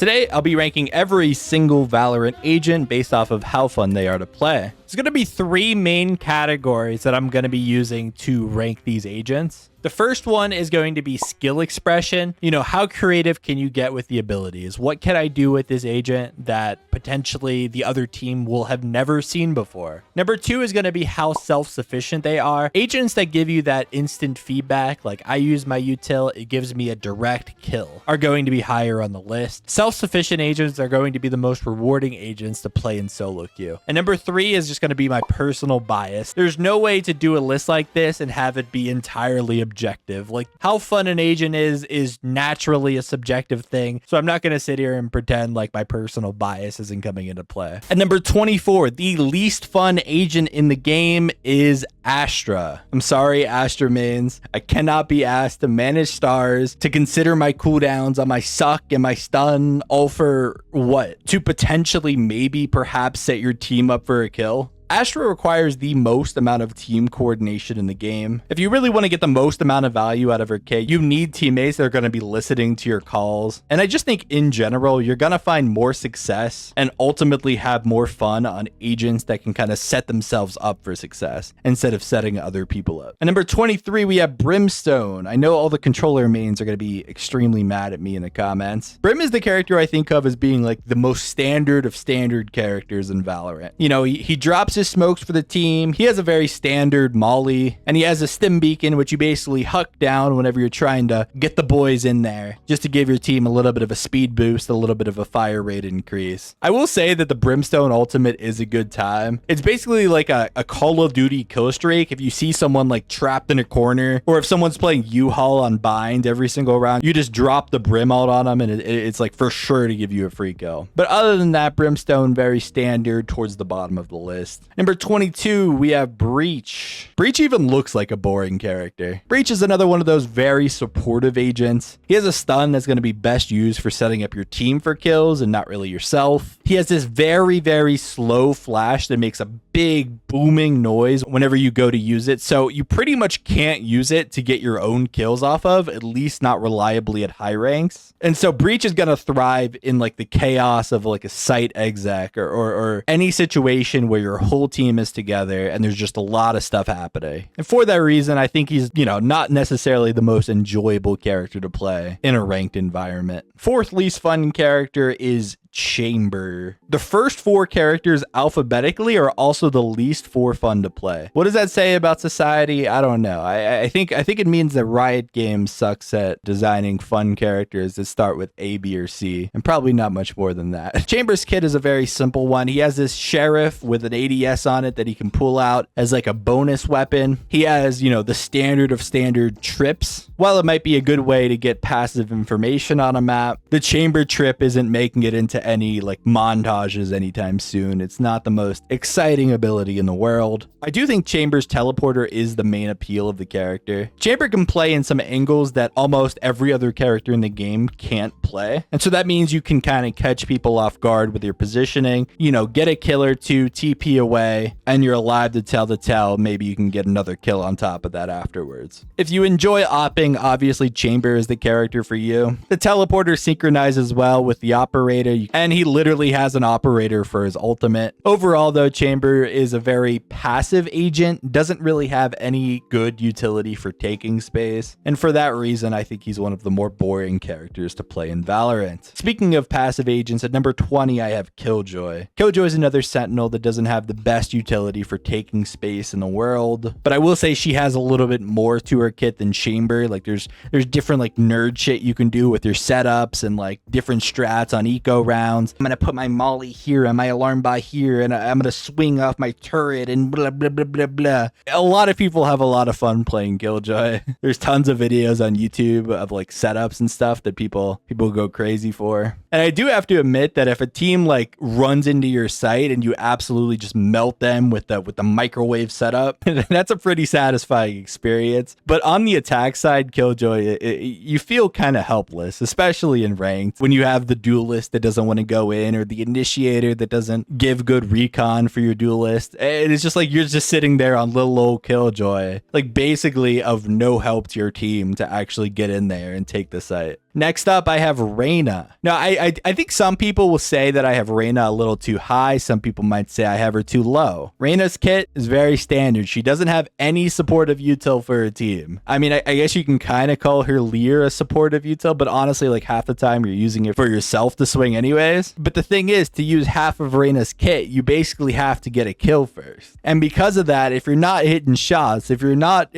Today, I'll be ranking every single Valorant agent based off of how fun they are to play. There's going to be three main categories that I'm going to be using to rank these agents. The first one is going to be skill expression. You know, how creative can you get with the abilities? What can I do with this agent that potentially the other team will have never seen before? Number two is going to be how self-sufficient they are. Agents that give you that instant feedback, like I use my util, it gives me a direct kill, are going to be higher on the list. Self-sufficient agents are going to be the most rewarding agents to play in solo queue. And number three is just going to be my personal bias. There's no way to do a list like this and have it be entirely objective. Like, how fun an agent is naturally a subjective thing, so I'm not going to sit here and pretend like my personal bias isn't coming into play. At number 24, the least fun agent in the game is Astra. I'm sorry, Astra mains. I cannot be asked to manage stars, to consider my cooldowns on my suck and my stun, all for what? To potentially maybe perhaps set your team up for a kill? Astra requires the most amount of team coordination in the game. If you really want to get the most amount of value out of her kit, you need teammates that are going to be listening to your calls. And I just think in general, you're going to find more success and ultimately have more fun on agents that can kind of set themselves up for success instead of setting other people up. And number 23, we have Brimstone. I know all the controller mains are going to be extremely mad at me in the comments. Brim is the character I think of as being like the most standard of standard characters in Valorant. You know, he drops his smokes for the team. He has a very standard molly, and he has a stim beacon, which you basically huck down whenever you're trying to get the boys in there, just to give your team a little bit of a speed boost, a little bit of a fire rate increase. I will say that the Brimstone ultimate is a good time. It's basically like a Call of Duty kill streak. If you see someone like trapped in a corner, or if someone's playing U-Haul on bind every single round, you just drop the Brim out on them, and it's like for sure to give you a free kill. But other than that, Brimstone very standard towards the bottom of the list. Number 22, we have Breach. Breach even looks like a boring character. Breach is another one of those very supportive agents. He has a stun that's going to be best used for setting up your team for kills and not really yourself. He has this very, very slow flash that makes a big booming noise whenever you go to use it. So you pretty much can't use it to get your own kills off of, at least not reliably at high ranks. And so Breach is going to thrive in like the chaos of like a site exec or any situation where your whole team is together and there's just a lot of stuff happening. And for that reason, I think he's, you know, not necessarily the most enjoyable character to play in a ranked environment. Fourth least fun character is Chamber. The first four characters alphabetically are also the least for fun to play. What does that say about society? I don't know. I think it means that Riot Games sucks at designing fun characters that start with A, B, or C, and probably not much more than that. Chamber's kit is a very simple one. He has this sheriff with an ADS on it that he can pull out as like a bonus weapon. He has, you know, the standard of standard trips. While it might be a good way to get passive information on a map, the Chamber trip isn't making it into any like montages anytime soon. It's not the most exciting ability in the world. I do think Chamber's teleporter is the main appeal of the character. Chamber can play in some angles that almost every other character in the game can't play. And so that means you can kind of catch people off guard with your positioning, you know, get a kill or two, TP away, and you're alive to tell the tale. Maybe you can get another kill on top of that afterwards. If you enjoy opping, obviously Chamber is the character for you. The teleporter synchronizes well with the operator, and he literally has an operator for his ultimate. Overall, though, Chamber is a very passive agent, doesn't really have any good utility for taking space, and for that reason, I think he's one of the more boring characters to play in Valorant. Speaking of passive agents, at number 20, I have Killjoy. Killjoy is another Sentinel that doesn't have the best utility for taking space in the world, but I will say she has a little bit more to her kit than Chamber. Like there's different like nerd shit you can do with your setups and like different strats on eco rounds. I'm gonna put my molly here and my alarm bot here, and I'm gonna swing off my turret and blah blah blah blah blah. A lot of people have a lot of fun playing Killjoy. There's tons of videos on YouTube of like setups and stuff that people go crazy for. And I do have to admit that if a team like runs into your site and you absolutely just melt them with the microwave setup, that's a pretty satisfying experience. But on the attack side, Killjoy, you feel kind of helpless, especially in ranked, when you have the duelist that doesn't want to go in, or the initiator that doesn't give good recon for your duelist. And it's just like you're just sitting there on little old Killjoy, like basically of no help to your team to actually get in there and take the site. Next up, I have Reyna. Now, I think some people will say that I have Reyna a little too high. Some people might say I have her too low. Reyna's kit is very standard. She doesn't have any supportive util for her team. I mean, I guess you can kind of call her Lear a supportive util, but honestly, like half the time you're using it for yourself to swing anyways. But the thing is, to use half of Reyna's kit, you basically have to get a kill first. And because of that, if you're not hitting shots, if you're not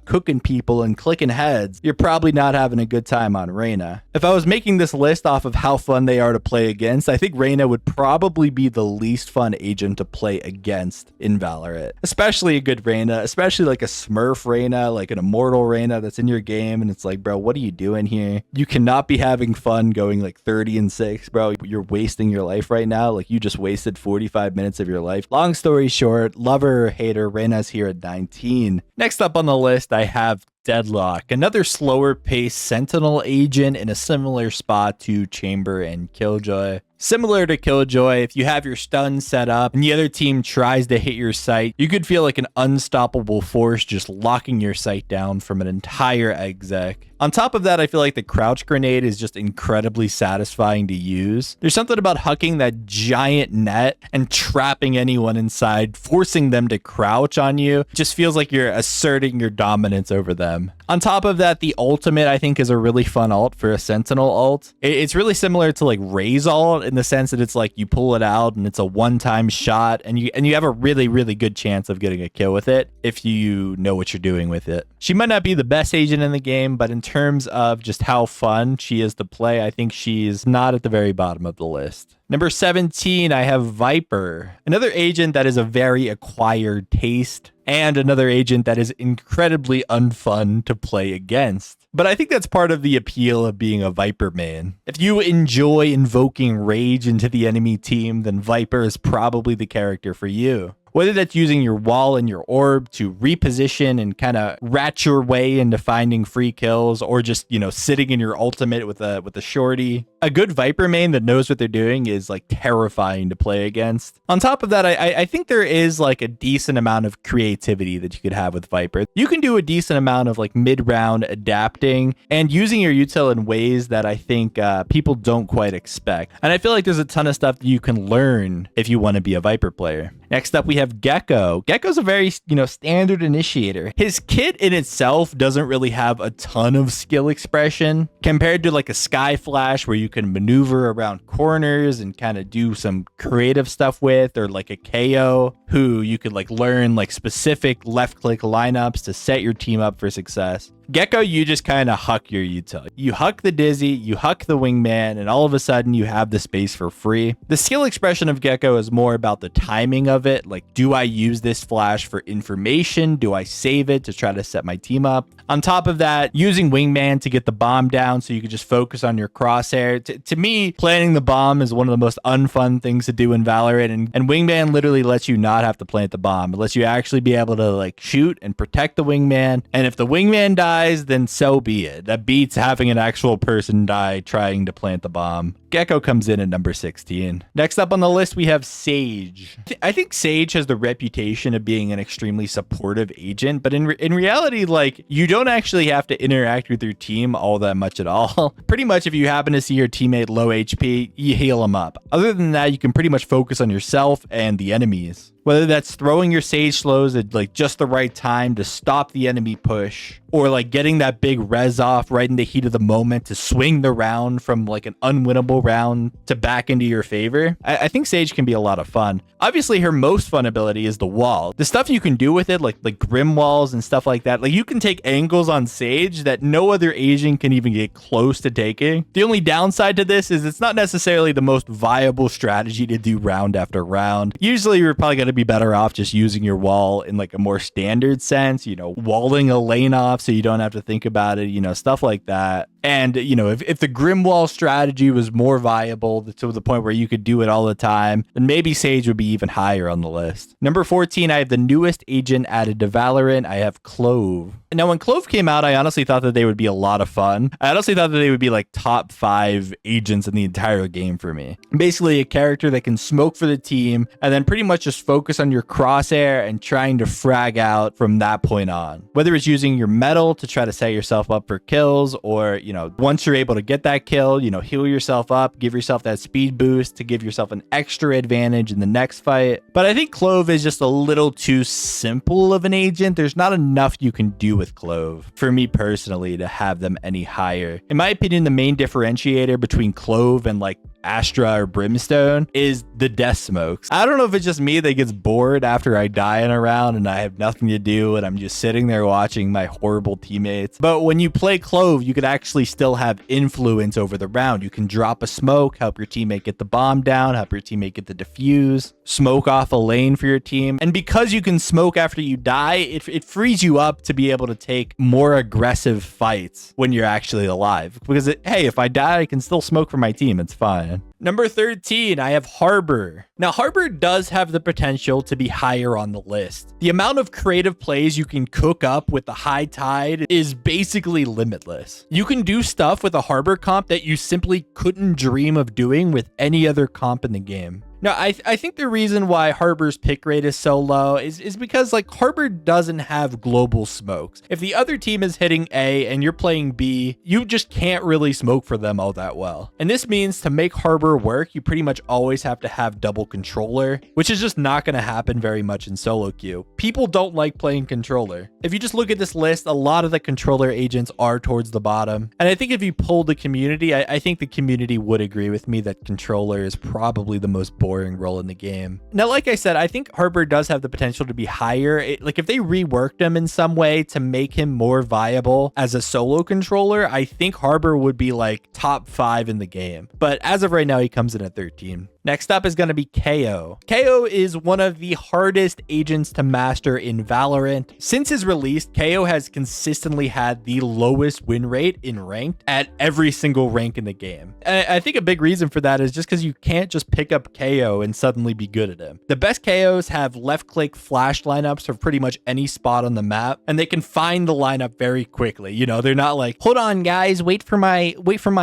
cooking people and clicking heads, you're probably not having a good time on Reyna. If I was making this list off of how fun they are to play against, I think Reyna would probably be the least fun agent to play against in Valorant. Especially a good Reyna, especially like a Smurf Reyna, like an Immortal Reyna that's in your game, and it's like, bro, what are you doing here? You cannot be having fun going like 30-6, bro. You're wasting your life right now. Like you just wasted 45 minutes of your life. Long story short, lover or hater, Reyna's here at 19. Next up on the list, I have Deadlock, another slower paced Sentinel agent in a similar spot to Chamber and Killjoy. Similar to Killjoy, if you have your stun set up and the other team tries to hit your sight, you could feel like an unstoppable force just locking your sight down from an entire exec. On top of that, I feel like the crouch grenade is just incredibly satisfying to use. There's something about hucking that giant net and trapping anyone inside, forcing them to crouch on you. It just feels like you're asserting your dominance over them. On top of that, the ultimate, I think, is a really fun ult for a Sentinel ult. It's really similar to like Ray's ult in the sense that it's like you pull it out and it's a one-time shot, and you have a really, really good chance of getting a kill with it if you know what you're doing with it. She might not be the best agent in the game, but in terms of just how fun she is to play, I think she's not at the very bottom of the list. Number 17, I have Viper, another agent that is a very acquired taste, and another agent that is incredibly unfun to play against. But I think that's part of the appeal of being a Viper main. If you enjoy invoking rage into the enemy team, then Viper is probably the character for you. Whether that's using your wall and your orb to reposition and kind of rat your way into finding free kills, or just, you know, sitting in your ultimate with a shorty. A good Viper main that knows what they're doing is like terrifying to play against. On top of that, I think there is like a decent amount of creativity that you could have with Viper. You can do a decent amount of like mid-round adapting and using your util in ways that I think people don't quite expect. And I feel like there's a ton of stuff that you can learn if you want to be a Viper player. Next up, we have Gecko. Gecko's a very, standard initiator. His kit in itself doesn't really have a ton of skill expression compared to like a Sky Flash where you can maneuver around corners and kind of do some creative stuff with, or like a KO who you could like learn like specific left click lineups to set your team up for success. Gecko, you just kind of huck your util. You huck the Dizzy, you huck the Wingman, and all of a sudden you have the space for free. The skill expression of Gecko is more about the timing of it. Like, do I use this flash for information? Do I save it to try to set my team up? On top of that, using Wingman to get the bomb down so you can just focus on your crosshair. To me, planting the bomb is one of the most unfun things to do in Valorant, and Wingman literally lets you not have to plant the bomb. It lets you actually be able to like shoot and protect the Wingman, and if the Wingman dies, then so be it. That beats having an actual person die trying to plant the bomb. Gecko comes in at number 16. Next up on the list, we have Sage. I think Sage has the reputation of being an extremely supportive agent, but in reality, like, you don't actually have to interact with your team all that much at all. Pretty much if you happen to see your teammate low HP, you heal them up. Other than that, you can pretty much focus on yourself and the enemies. Whether that's throwing your Sage slows at like just the right time to stop the enemy push, or like getting that big res off right in the heat of the moment to swing the round from like an unwinnable round to back into your favor. I think Sage can be a lot of fun. Obviously, her most fun ability is the wall. The stuff you can do with it, like grim walls and stuff like that, like you can take angles on Sage that no other agent can even get close to taking. The only downside to this is it's not necessarily the most viable strategy to do round after round. Usually, you're probably going to be better off just using your wall in like a more standard sense, walling a lane off so you don't have to think about it, stuff like that. And, if the grim wall strategy was more viable to the point where you could do it all the time, then maybe Sage would be even higher on the list. Number 14, I have the newest agent added to Valorant. I have Clove. Now, when Clove came out, I honestly thought that they would be a lot of fun. I honestly thought that they would be like top 5 agents in the entire game for me. Basically, a character that can smoke for the team and then pretty much just focus on your crosshair and trying to frag out from that point on. Whether it's using your metal to try to set yourself up for kills, or, once you're able to get that kill, heal yourself up, give yourself that speed boost to give yourself an extra advantage in the next fight. But I think Clove is just a little too simple of an agent. There's not enough you can do with Clove for me personally to have them any higher. In my opinion, the main differentiator between Clove and like Astra or Brimstone is the death smokes. I don't know if it's just me that gets bored after I die in a round and I have nothing to do and I'm just sitting there watching my horrible teammates. But when you play Clove, you could actually still have influence over the round. You can drop a smoke, help your teammate get the bomb down, help your teammate get the defuse, smoke off a lane for your team. And because you can smoke after you die, it frees you up to be able to take more aggressive fights when you're actually alive. Because hey, if I die, I can still smoke for my team. It's fine. Number 13, I have Harbor. Now, Harbor does have the potential to be higher on the list. The amount of creative plays you can cook up with the high tide is basically limitless. You can do stuff with a Harbor comp that you simply couldn't dream of doing with any other comp in the game. Now, I think the reason why Harbor's pick rate is so low is because like Harbor doesn't have global smokes. If the other team is hitting A and you're playing B, you just can't really smoke for them all that well. And this means to make Harbor work, you pretty much always have to have double controller, which is just not going to happen very much in solo queue. People don't like playing controller. If you just look at this list, a lot of the controller agents are towards the bottom. And I think if you poll the community, I think the community would agree with me that controller is probably the most boring role in the game. Now, like I said, I think Harbor does have the potential to be higher. Like if they reworked him in some way to make him more viable as a solo controller, I think Harbor would be like top 5 in the game. But as of right now, he comes in at 13. Next up is going to be KO. KO is one of the hardest agents to master in Valorant. Since his release, KO has consistently had the lowest win rate in ranked at every single rank in the game. And I think a big reason for that is just because you can't just pick up KO and suddenly be good at him. The best KOs have left click flash lineups for pretty much any spot on the map, and they can find the lineup very quickly. They're not like, hold on guys, wait for my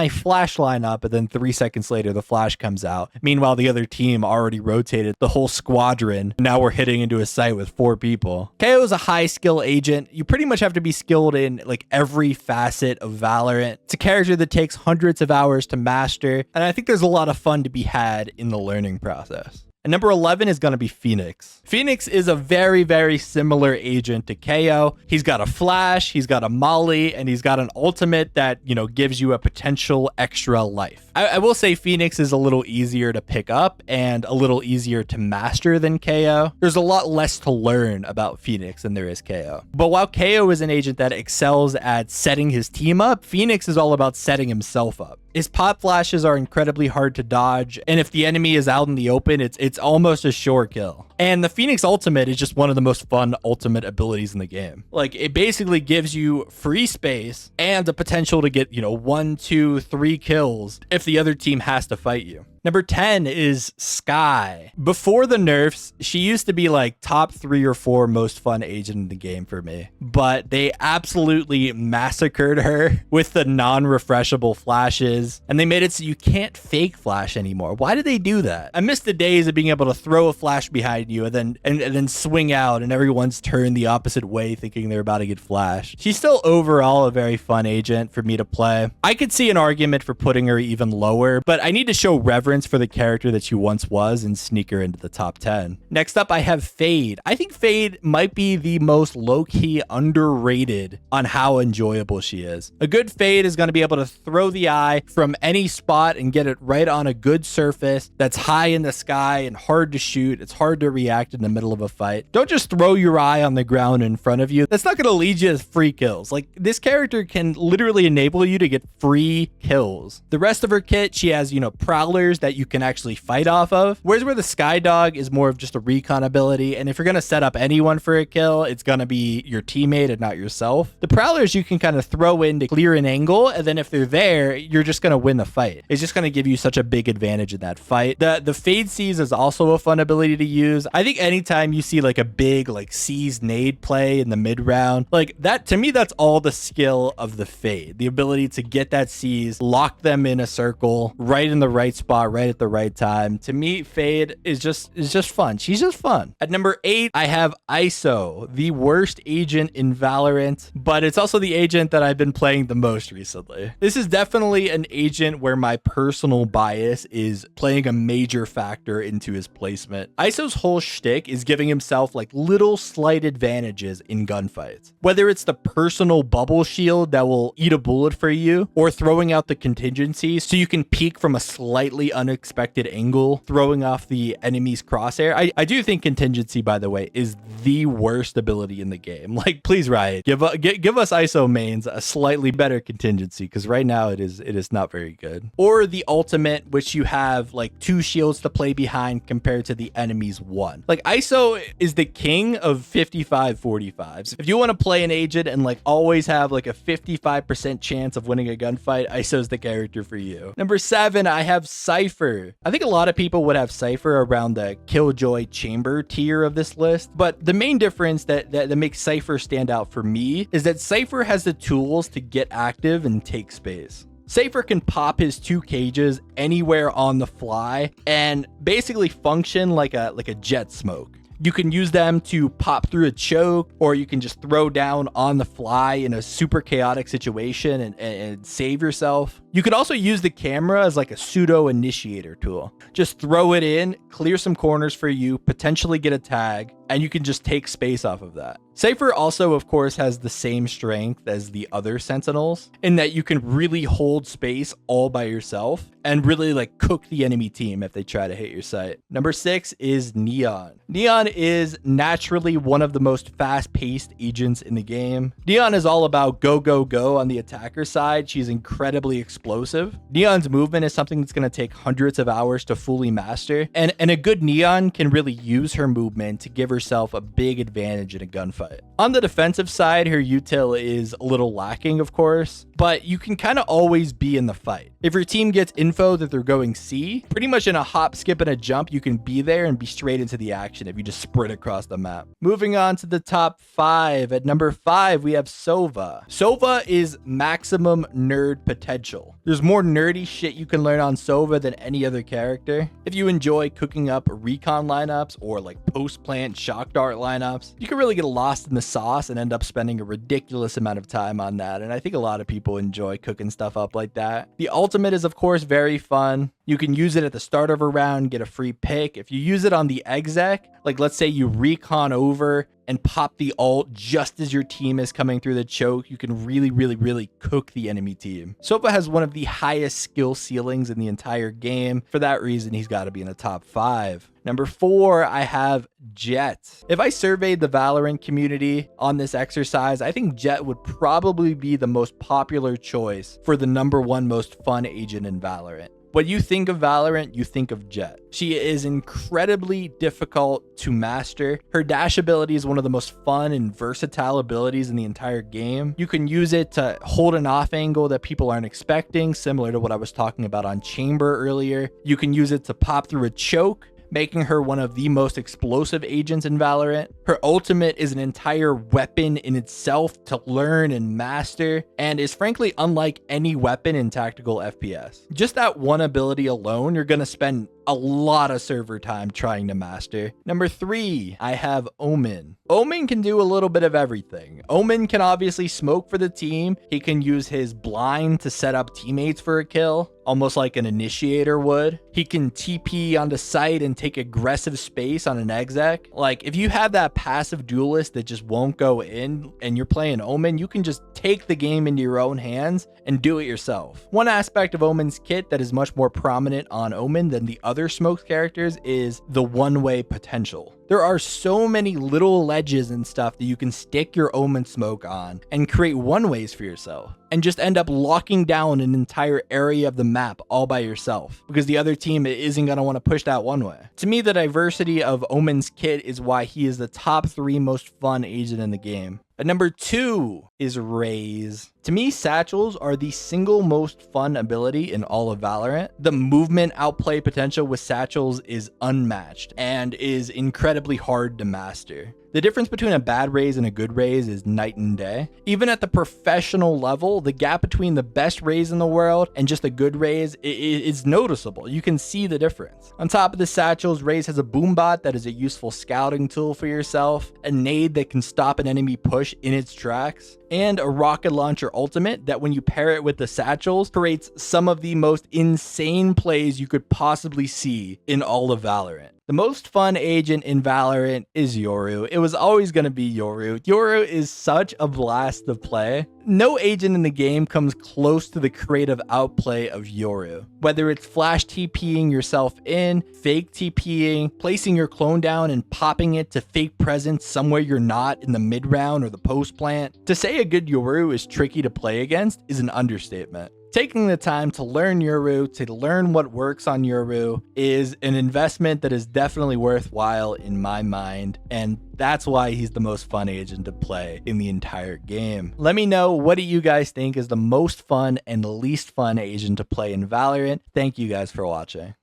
flash lineup, and then 3 seconds later the flash comes out. Meanwhile, the other team already rotated the whole squadron. Now we're hitting into a site with 4 people. KO is a high skill agent. You pretty much have to be skilled in like every facet of Valorant. It's a character that takes hundreds of hours to master, and I think there's a lot of fun to be had in the learning process. And number 11 is going to be Phoenix. Phoenix is a very, very similar agent to KO. He's got a flash, he's got a molly, and he's got an ultimate that, gives you a potential extra life. I will say Phoenix is a little easier to pick up and a little easier to master than KO. There's a lot less to learn about Phoenix than there is KO. But while KO is an agent that excels at setting his team up, Phoenix is all about setting himself up. His pop flashes are incredibly hard to dodge, and if the enemy is out in the open, it's almost a sure kill. And the Phoenix ultimate is just one of the most fun ultimate abilities in the game. Like, it basically gives you free space and the potential to get, 1, 2, 3 kills if the other team has to fight you. Number 10 is Skye. Before the nerfs, she used to be like top 3 or 4 most fun agent in the game for me. But they absolutely massacred her with the non-refreshable flashes. And they made it so you can't fake flash anymore. Why did they do that? I miss the days of being able to throw a flash behind you and then swing out and everyone's turned the opposite way thinking they're about to get flashed. She's still overall a very fun agent for me to play. I could see an argument for putting her even lower, but I need to show reverence for the character that she once was and sneak her into the top 10. Next up, I have Fade. I think Fade might be the most low-key underrated on how enjoyable she is. A good Fade is going to be able to throw the eye from any spot and get it right on a good surface that's high in the sky and hard to shoot. It's hard to react in the middle of a fight. Don't just throw your eye on the ground in front of you. That's not going to lead you to free kills. Like, this character can literally enable you to get free kills. The rest of her kit, she has, prowlers that you can actually fight off of. Whereas where the Sky Dog is more of just a recon ability, and if you're going to set up anyone for a kill, it's going to be your teammate and not yourself. The Prowlers you can kind of throw in to clear an angle, and then if they're there, you're just going to win the fight. It's just going to give you such a big advantage in that fight. The Fade Seize is also a fun ability to use. I think anytime you see like a big like Seize nade play in the mid round, like that, to me, that's all the skill of the Fade. The ability to get that Seize, lock them in a circle, right in the right spot, out right at the right time. To me, Fade is just fun. She's just fun. At number 8, I have ISO, the worst agent in Valorant, but it's also the agent that I've been playing the most recently. This is definitely an agent where my personal bias is playing a major factor into his placement. ISO's whole shtick is giving himself like little slight advantages in gunfights. Whether it's the personal bubble shield that will eat a bullet for you, or throwing out the contingencies so you can peek from a slightly unexpected angle, throwing off the enemy's crosshair. I do think contingency, by the way, is the worst ability in the game. Like, please, Riot, give us ISO mains a slightly better contingency, because right now it is not very good. Or the ultimate, which you have like 2 shields to play behind compared to the enemy's 1. Like, ISO is the king of 55-45s. If you want to play an agent and like always have like a 55% chance of winning a gunfight, ISO's the character for you. Number 7, I have Cypher. I think a lot of people would have Cypher around the Killjoy Chamber tier of this list, but the main difference that makes Cypher stand out for me is that Cypher has the tools to get active and take space. Cypher can pop his 2 cages anywhere on the fly and basically function like a jet smoke. You can use them to pop through a choke, or you can just throw down on the fly in a super chaotic situation and save yourself. You could also use the camera as like a pseudo initiator tool. Just throw it in, clear some corners for you, potentially get a tag, and you can just take space off of that. Cypher also, of course, has the same strength as the other Sentinels in that you can really hold space all by yourself and really like cook the enemy team if they try to hit your site. Number 6 is Neon. Neon is naturally one of the most fast-paced agents in the game. Neon is all about go, go, go on the attacker side. She's incredibly explosive. Neon's movement is something that's going to take hundreds of hours to fully master, and a good Neon can really use her movement to give herself a big advantage in a gunfight. On the defensive side, her util is a little lacking, of course, but you can kind of always be in the fight. If your team gets info that they're going C, pretty much in a hop, skip, and a jump, you can be there and be straight into the action if you just sprint across the map. Moving on to the top 5. At number 5, we have Sova. Sova is maximum nerd potential. There's more nerdy shit you can learn on Sova than any other character. If you enjoy cooking up recon lineups or like post-plant shock dart lineups, you can really get lost in the sauce and end up spending a ridiculous amount of time on that. And I think a lot of people enjoy cooking stuff up like that. The ultimate is, of course, very fun. You can use it at the start of a round, get a free pick. If you use it on the exec, like let's say you recon over and pop the ult just as your team is coming through the choke, you can really cook the enemy team. Sova has one of the highest skill ceilings in the entire game. For that reason, he's got to be in the top 5. Number 4, I have Jett. If I surveyed the Valorant community on this exercise, I think Jett would probably be the most popular choice for the number 1 most fun agent in Valorant. When you think of Valorant, you think of Jett. She is incredibly difficult to master. Her dash ability is one of the most fun and versatile abilities in the entire game. You can use it to hold an off angle that people aren't expecting, similar to what I was talking about on Chamber earlier. You can use it to pop through a choke, making her one of the most explosive agents in Valorant. Her ultimate is an entire weapon in itself to learn and master, and is frankly unlike any weapon in tactical FPS. Just that one ability alone, you're gonna spend a lot of server time trying to master. Number 3, I have Omen. Omen can do a little bit of everything. Omen can obviously smoke for the team. He can use his blind to set up teammates for a kill, almost like an initiator would. He can TP onto site and take aggressive space on an exec. Like, if you have that passive duelist that just won't go in and you're playing Omen, you can just take the game into your own hands and do it yourself. One aspect of Omen's kit that is much more prominent on Omen than the other smoked characters is the one-way potential. There are so many little ledges and stuff that you can stick your Omen smoke on and create one-ways for yourself and just end up locking down an entire area of the map all by yourself because the other team isn't going to want to push that one way. To me, the diversity of Omen's kit is why he is the top 3 most fun agent in the game. At number 2 is Raze. To me, satchels are the single most fun ability in all of Valorant. The movement outplay potential with satchels is unmatched and is incredibly hard to master. The difference between a bad Raze and a good Raze is night and day. Even at the professional level, the gap between the best Raze in the world and just a good Raze is noticeable. You can see the difference. On top of the satchels, Raze has a boombot that is a useful scouting tool for yourself, a nade that can stop an enemy push in its tracks, and a rocket launcher ultimate that when you pair it with the satchels creates some of the most insane plays you could possibly see in all of Valorant. The most fun agent in Valorant is Yoru. It was always going to be Yoru. Yoru is such a blast to play. No agent in the game comes close to the creative outplay of Yoru. Whether it's flash TPing yourself in, fake TPing, placing your clone down and popping it to fake presence somewhere you're not in the mid round or the post plant. To say a good Yoru is tricky to play against is an understatement. Taking the time to learn Yoru, to learn what works on Yoru, is an investment that is definitely worthwhile in my mind, and that's why he's the most fun agent to play in the entire game. Let me know, what do you guys think is the most fun and least fun agent to play in Valorant? Thank you guys for watching.